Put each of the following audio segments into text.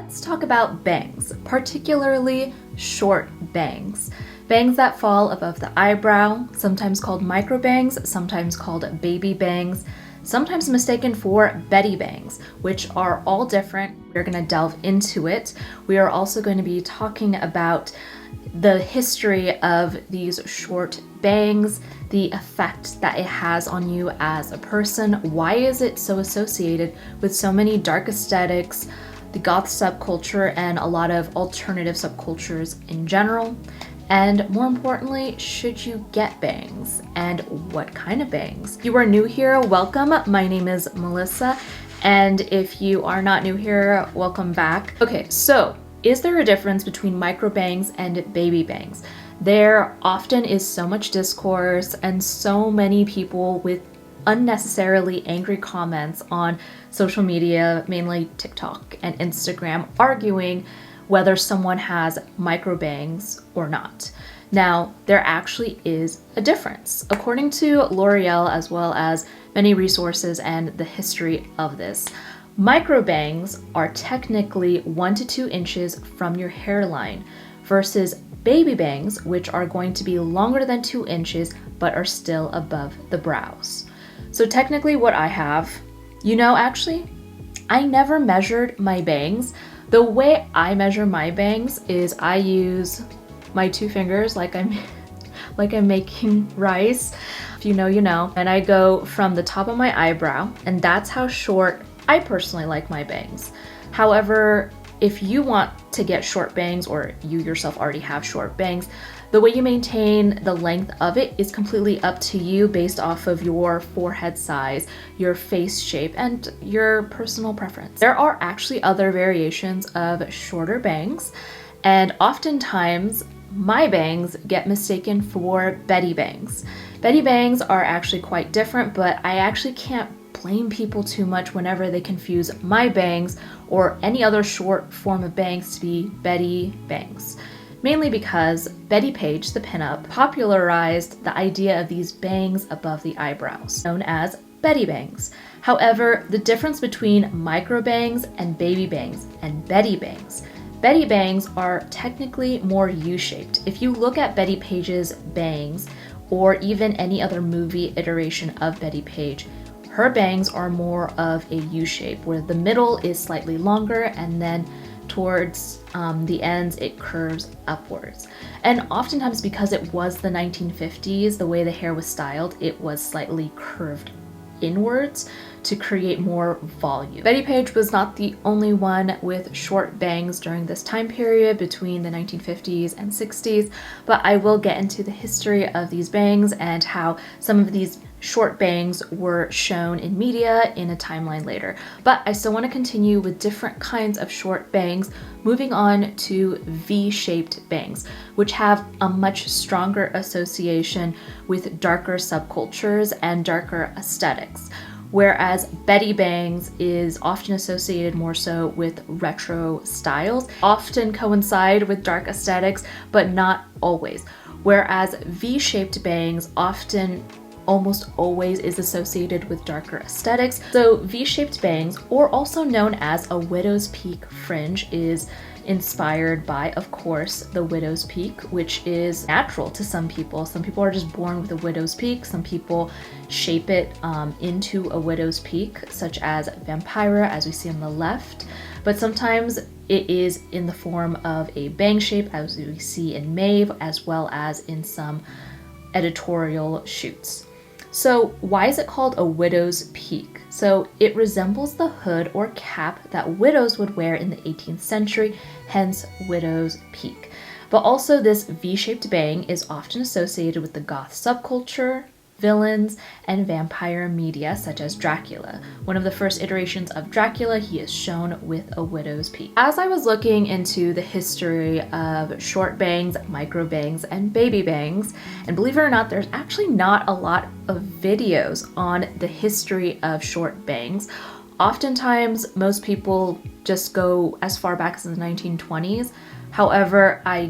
let's talk about bangs, particularly short bangs. Bangs that fall above the eyebrow, sometimes called microbangs, sometimes called baby bangs, sometimes mistaken for Bettie Bangs, which are all different. We're going to delve into it. We are also going to be talking about the history of these short bangs, the effect that it has on you as a person. Why is it so associated with so many dark aesthetics, the goth subculture, and a lot of alternative subcultures in general? And more importantly, should you get bangs? And what kind of bangs? If you are new here, welcome. My name is Melissa. And if you are not new here, welcome back. Okay, so is there a difference between microbangs and baby bangs? There often is so much discourse and so many people with unnecessarily angry comments on social media, mainly TikTok and Instagram, arguing whether someone has microbangs or not. Now, there actually is a difference. According to L'Oreal, as well as many resources and the history of this, microbangs are technically 1 to 2 inches from your hairline versus baby bangs, which are going to be longer than 2 inches but are still above the brows. So technically what I have, actually, I never measured my bangs. The way I measure my bangs is I use my 2 fingers like I'm making rice. If you know, you know. And I go from the top of my eyebrow, and that's how short I personally like my bangs. However, if you want to get short bangs, or you yourself already have short bangs, the way you maintain the length of it is completely up to you based off of your forehead size, your face shape, and your personal preference. There are actually other variations of shorter bangs, and oftentimes my bangs get mistaken for Bettie Bangs. Bettie Bangs are actually quite different, but I actually can't blame people too much whenever they confuse my bangs or any other short form of bangs to be Bettie Bangs. Mainly because Bettie Page, the pinup, popularized the idea of these bangs above the eyebrows, known as Bettie Bangs. However, the difference between microbangs and baby bangs and Bettie Bangs are technically more U-shaped. If you look at Bettie Page's bangs, or even any other movie iteration of Bettie Page, her bangs are more of a U-shape, where the middle is slightly longer and then towards the ends it curves upwards. And oftentimes, because it was the 1950s, the way the hair was styled, it was slightly curved inwards to create more volume. Bettie Page was not the only one with short bangs during this time period between the 1950s and 60s, but I will get into the history of these bangs and how some of these short bangs were shown in media in a timeline later. But I still want to continue with different kinds of short bangs, moving on to V-shaped bangs, which have a much stronger association with darker subcultures and darker aesthetics. Whereas Bettie Bangs is often associated more so with retro styles, often coincide with dark aesthetics, but not always. Whereas V-shaped bangs often almost always is associated with darker aesthetics. So V-shaped bangs, or also known as a widow's peak fringe, is inspired by, of course, the widow's peak, which is natural to some people. Some people are just born with a widow's peak. Some people shape it into a widow's peak, such as Vampira, as we see on the left. But sometimes it is in the form of a bang shape, as we see in Maeve, as well as in some editorial shoots. So why is it called a widow's peak? So it resembles the hood or cap that widows would wear in the 18th century, hence widow's peak. But also this V-shaped bang is often associated with the goth subculture, villains, and vampire media such as Dracula. One of the first iterations of Dracula, he is shown with a widow's peak. As I was looking into the history of short bangs, micro bangs, and baby bangs, and believe it or not, there's actually not a lot of videos on the history of short bangs. Oftentimes, most people just go as far back as the 1920s. However, I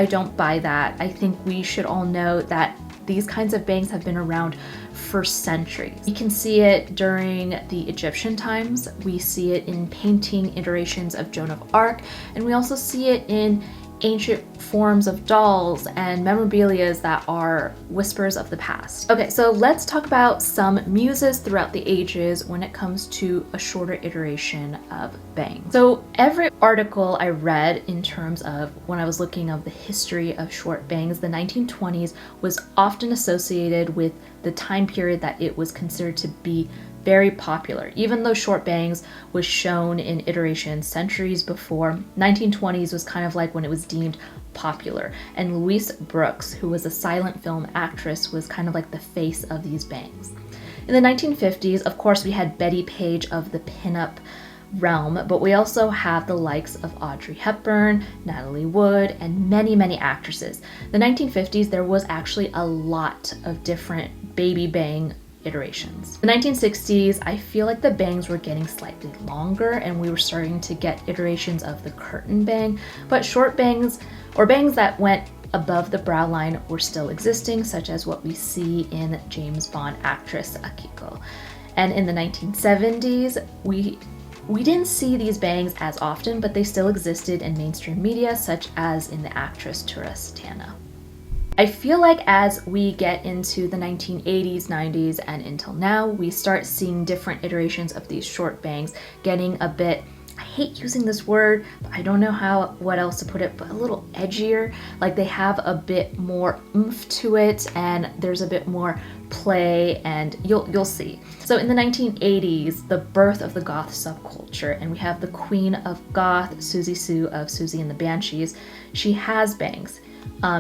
don't buy that. I think we should all know that these kinds of bangs have been around for centuries. You can see it during the Egyptian times, we see it in painting iterations of Joan of Arc, and we also see it in ancient forms of dolls and memorabilia that are whispers of the past. Okay, so let's talk about some muses throughout the ages when it comes to a shorter iteration of bangs. So every article I read in terms of when I was looking at the history of short bangs, the 1920s was often associated with the time period that it was considered to be very popular. Even though short bangs was shown in iterations centuries before, 1920s was kind of like when it was deemed popular. And Louise Brooks, who was a silent film actress, was kind of like the face of these bangs. In the 1950s, of course, we had Bettie Page of the pinup realm, but we also have the likes of Audrey Hepburn, Natalie Wood, and many, many actresses. The 1950s, there was actually a lot of different baby bang iterations. The 1960s, I feel like the bangs were getting slightly longer and we were starting to get iterations of the curtain bang, but short bangs or bangs that went above the brow line were still existing, such as what we see in James Bond actress Akiko. And in the 1970s, we didn't see these bangs as often, but they still existed in mainstream media, such as in the actress Tourist Tana. I feel like as we get into the 1980s, 90s, and until now, we start seeing different iterations of these short bangs getting a bit, I hate using this word, but I don't know what else to put it, but a little edgier. Like they have a bit more oomph to it and there's a bit more play, and you'll see. So in the 1980s, the birth of the goth subculture, and we have the queen of goth, Susie Sue of Susie and the Banshees. She has bangs.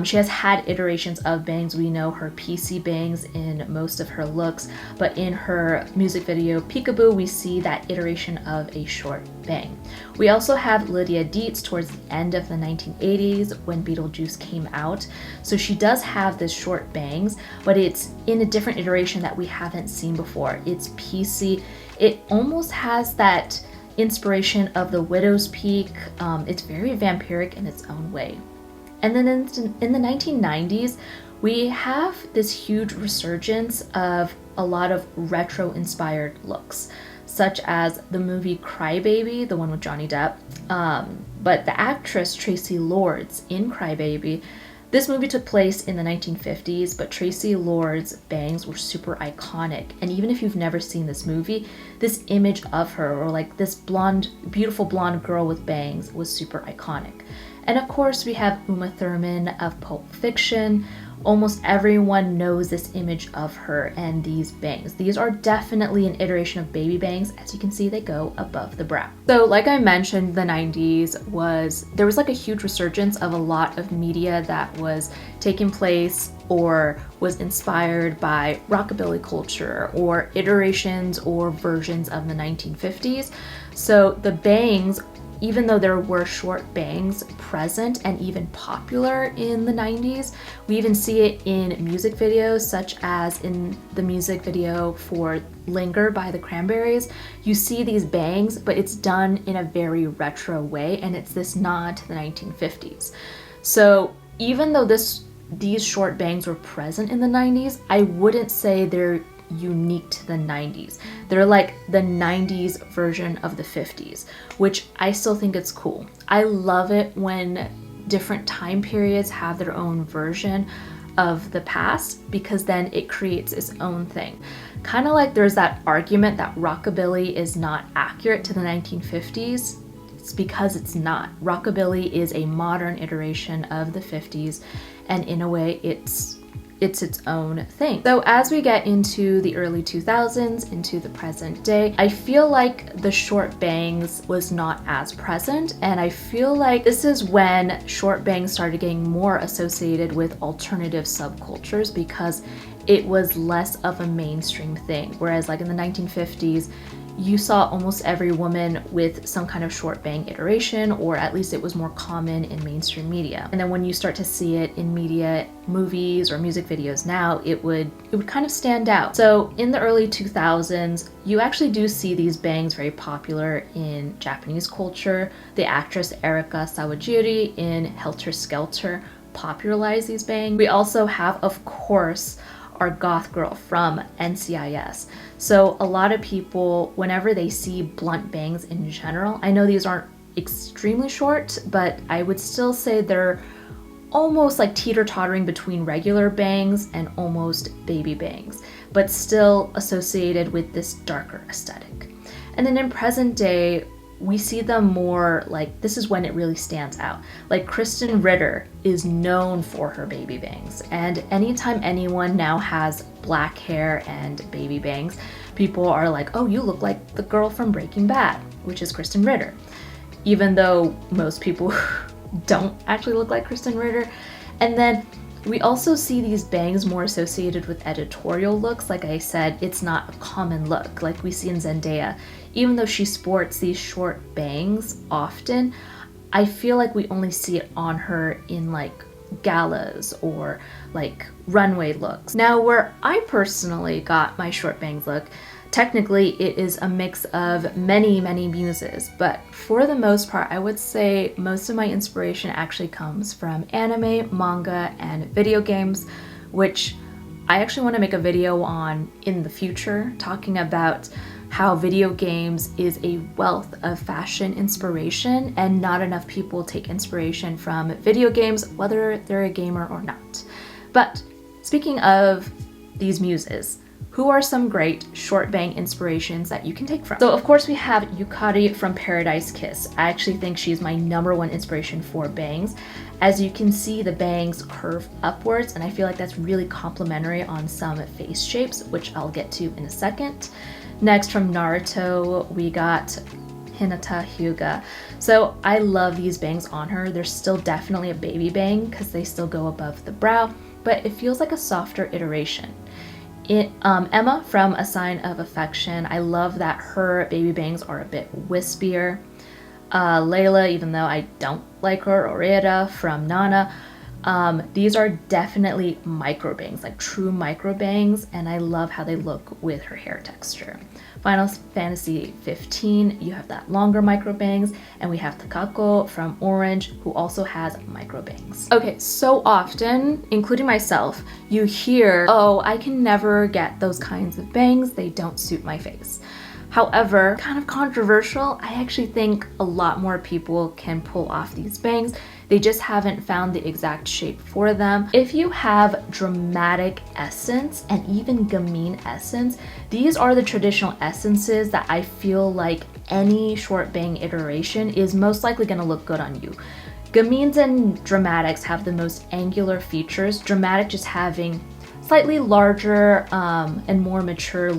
She has had iterations of bangs. We know her PC bangs in most of her looks, but in her music video Peekaboo, we see that iteration of a short bang. We also have Lydia Dietz towards the end of the 1980s when Beetlejuice came out. So she does have this short bangs, but it's in a different iteration that we haven't seen before. It's PC. It almost has that inspiration of the Widow's Peak. It's very vampiric in its own way. And then in the 1990s, we have this huge resurgence of a lot of retro-inspired looks, such as the movie Cry Baby, the one with Johnny Depp, but the actress Tracy Lords in Cry Baby. This movie took place in the 1950s, but Tracy Lords' bangs were super iconic. And even if you've never seen this movie, this image of her, or like this blonde, beautiful blonde girl with bangs, was super iconic. And of course, we have Uma Thurman of Pulp Fiction. Almost everyone knows this image of her and these bangs. These are definitely an iteration of baby bangs. As you can see, they go above the brow. So like I mentioned, the 90s there was like a huge resurgence of a lot of media that was taking place or was inspired by rockabilly culture or iterations or versions of the 1950s. So the bangs, even though there were short bangs present and even popular in the 90s, we even see it in music videos, such as in the music video for Linger by the Cranberries. You see these bangs, but it's done in a very retro way, and it's this nod to the 1950s. So even though these short bangs were present in the 90s, I wouldn't say they're unique to the 90s. They're like the 90s version of the 50s, which I still think it's cool. I love it when different time periods have their own version of the past, because then it creates its own thing. Kind of like there's that argument that rockabilly is not accurate to the 1950s. It's because it's not. Rockabilly is a modern iteration of the 50s, and in a way it's its own thing. So as we get into the early 2000s, into the present day, I feel like the short bangs was not as present, and I feel like this is when short bangs started getting more associated with alternative subcultures because it was less of a mainstream thing. Whereas like in the 1950s, you saw almost every woman with some kind of short bang iteration, or at least it was more common in mainstream media. And then when you start to see it in media, movies or music videos now, it would kind of stand out. So in the early 2000s, you actually do see these bangs very popular in Japanese culture. The actress Erika Sawajiri in Helter Skelter popularized these bangs. We also have, of course, our goth girl from NCIS. So a lot of people, whenever they see blunt bangs in general, I know these aren't extremely short, but I would still say they're almost like teeter-tottering between regular bangs and almost baby bangs, but still associated with this darker aesthetic. And then in present day, we see them more like, this is when it really stands out. Like Kristen Ritter is known for her baby bangs, and anytime anyone now has black hair and baby bangs, people are like, oh, you look like the girl from Breaking Bad, which is Kristen Ritter. Even though most people don't actually look like Kristen Ritter. And then we also see these bangs more associated with editorial looks. Like I said, it's not a common look like we see in Zendaya. Even though she sports these short bangs often, I feel like we only see it on her in like galas or like runway looks. Now, where I personally got my short bangs look, technically it is a mix of many muses, but for the most part, I would say most of my inspiration actually comes from anime, manga, and video games, which I actually want to make a video on in the future, talking about how video games is a wealth of fashion inspiration, and not enough people take inspiration from video games, whether they're a gamer or not. But speaking of these muses, who are some great short bang inspirations that you can take from? So of course we have Yukari from Paradise Kiss. I actually think she's my #1 inspiration for bangs. As you can see, the bangs curve upwards, and I feel like that's really complimentary on some face shapes, which I'll get to in a second. Next, from Naruto, we got Hinata Hyuga. So I love these bangs on her. They're still definitely a baby bang because they still go above the brow, but it feels like a softer iteration. Emma from A Sign of Affection, I love that her baby bangs are a bit wispier. Layla, even though I don't like her, or Rita from Nana, these are definitely micro bangs, like true micro bangs, and I love how they look with her hair texture. Final Fantasy 15, you have that longer micro bangs, and we have Takako from Orange, who also has micro bangs. Okay, so often, including myself, you hear, oh, I can never get those kinds of bangs, they don't suit my face. However, kind of controversial, I actually think a lot more people can pull off these bangs. They just haven't found the exact shape for them. If you have dramatic essence and even gamine essence, these are the traditional essences that I feel like any short bang iteration is most likely going to look good on you. Gamines and dramatics have the most angular features, dramatic just having slightly larger and more mature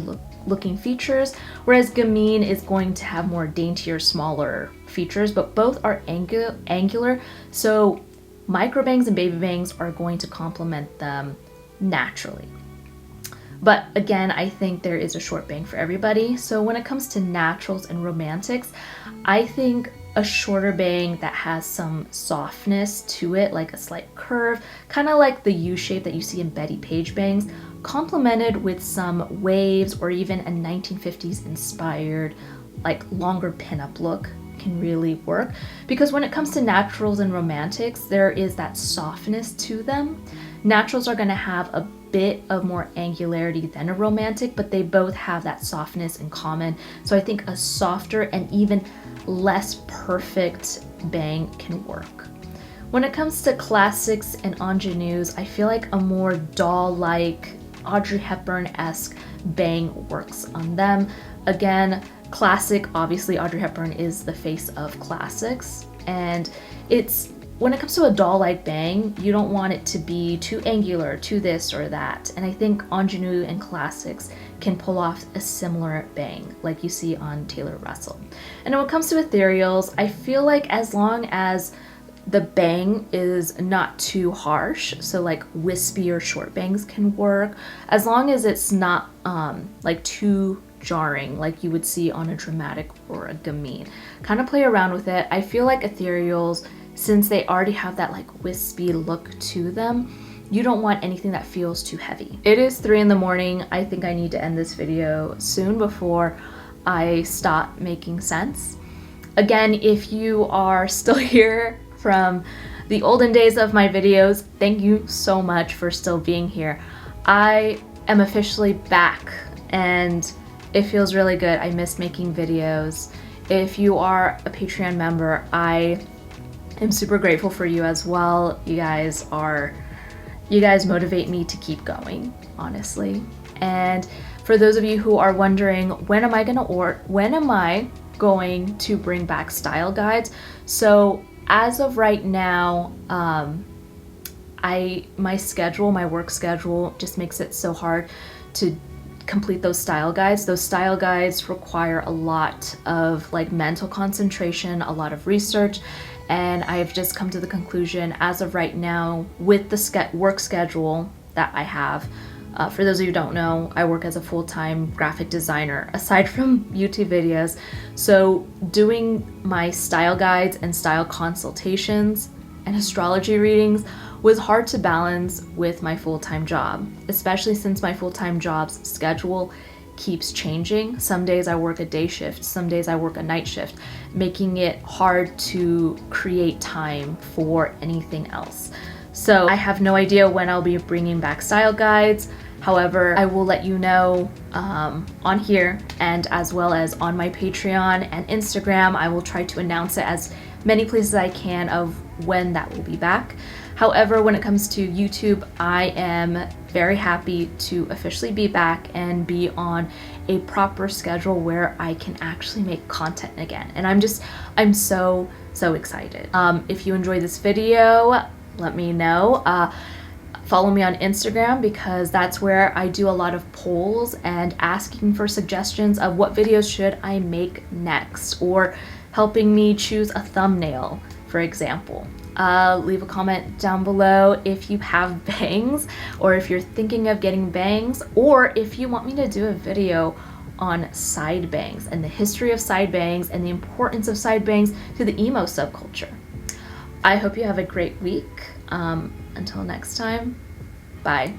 looking features, whereas gamine is going to have more daintier, smaller features, but both are angular, so micro bangs and baby bangs are going to complement them naturally. But again, I think there is a short bang for everybody. So when it comes to naturals and romantics, I think a shorter bang that has some softness to it, like a slight curve, kind of like the U shape that you see in Bettie Page bangs, complemented with some waves or even a 1950s inspired, like longer pinup look, can really work. Because when it comes to naturals and romantics, there is that softness to them. Naturals are going to have a bit of more angularity than a romantic, but they both have that softness in common. So I think a softer and even less perfect bang can work. When it comes to classics and ingenues, I feel like a more doll-like, Audrey Hepburn-esque bang works on them. Again, classic, obviously Audrey Hepburn is the face of classics, and it's when it comes to a doll-like bang, you don't want it to be too angular, too this or that. And I think ingenue and classics can pull off a similar bang like you see on Taylor Russell. And when it comes to ethereals, I feel like as long as the bang is not too harsh, so like wispy or short bangs can work, as long as it's not like too jarring like you would see on a dramatic or a gamine. Kind of play around with it. I feel like ethereals, since they already have that like wispy look to them, you don't want anything that feels too heavy. It is 3 in the morning. I think I need to end this video soon before I stop making sense. Again, if you are still here from the olden days of my videos, thank you so much for still being here. I am officially back and it feels really good. I miss making videos. If you are a Patreon member, I am super grateful for you as well. You guys motivate me to keep going, honestly. And for those of you who are wondering, when am I going to bring back style guides? So as of right now, my work schedule just makes it so hard to complete those style guides. Those style guides require a lot of like mental concentration, a lot of research, and I've just come to the conclusion as of right now with the work schedule that I have. For those of you who don't know, I work as a full-time graphic designer aside from YouTube videos. So doing my style guides and style consultations and astrology readings was hard to balance with my full-time job, especially since my full-time job's schedule keeps changing. Some days I work a day shift, some days I work a night shift, making it hard to create time for anything else. So I have no idea when I'll be bringing back style guides. However, I will let you know on here and as well as on my Patreon and Instagram. I will try to announce it as many places as I can of when that will be back. However, when it comes to YouTube, I am very happy to officially be back and be on a proper schedule where I can actually make content again. And I'm so excited. If you enjoyed this video, let me know. Follow me on Instagram because that's where I do a lot of polls and asking for suggestions of what videos should I make next, or helping me choose a thumbnail, for example. Leave a comment down below if you have bangs, or if you're thinking of getting bangs, or if you want me to do a video on side bangs and the history of side bangs and the importance of side bangs to the emo subculture. I hope you have a great week. Until next time, bye.